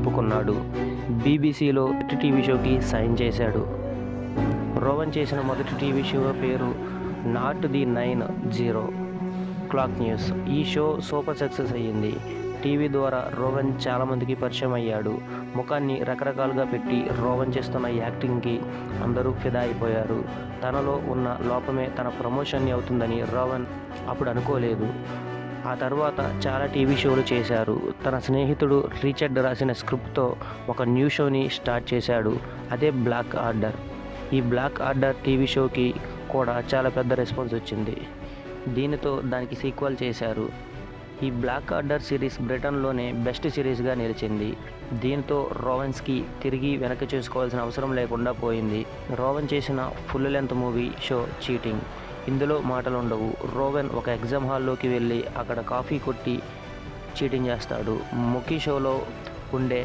ఒప్పుకున్నాడు. బీబీసీలో టీవీ షోకి సైన్ చేశాడు. రోవన్ చేసిన మొదటి టీవీ షో పేరు నాట్ ది 9:00 క్లాక్ న్యూస్. ఈ షో సూపర్ సక్సెస్ అయ్యింది. టీవీ ద్వారా రోవన్ చాలామందికి పరిచయం అయ్యాడు. ముఖాన్ని రకరకాలుగా పెట్టి రోవన్ చేస్తున్న యాక్టింగ్కి అందరూ ఫిదా అయిపోయారు. తనలో ఉన్న లోపమే తన ప్రమోషన్ని అవుతుందని రోవన్ అప్పుడు అనుకోలేదు. ఆ తర్వాత చాలా టీవీ షోలు చేశారు. తన స్నేహితుడు రిచర్డ్ రాసిన స్క్రిప్ట్తో ఒక న్యూ షోని స్టార్ట్ చేశాడు. అదే బ్లాక్ ఆర్డర్. ఈ బ్లాక్ ఆర్డర్ టీవీ షోకి కూడా చాలా పెద్ద రెస్పాన్స్ వచ్చింది. దీనితో దానికి సీక్వెల్ చేశారు. ఈ బ్లాక్ ఆర్డర్ సిరీస్ బ్రిటన్లోనే బెస్ట్ సిరీస్గా నిలిచింది. దీంతో రోవన్స్కి తిరిగి వెనక్కి చేసుకోవాల్సిన అవసరం లేకుండా పోయింది. రోవన్ చేసిన full length movie show cheating. ఇందులో మాటలు ఉండవు. రోవన్ ఒక ఎగ్జామ్ హాల్లోకి వెళ్ళి అక్కడ కాఫీ కొట్టి చీటింగ్ చేస్తాడు. ముఖీ షోలో ఉండే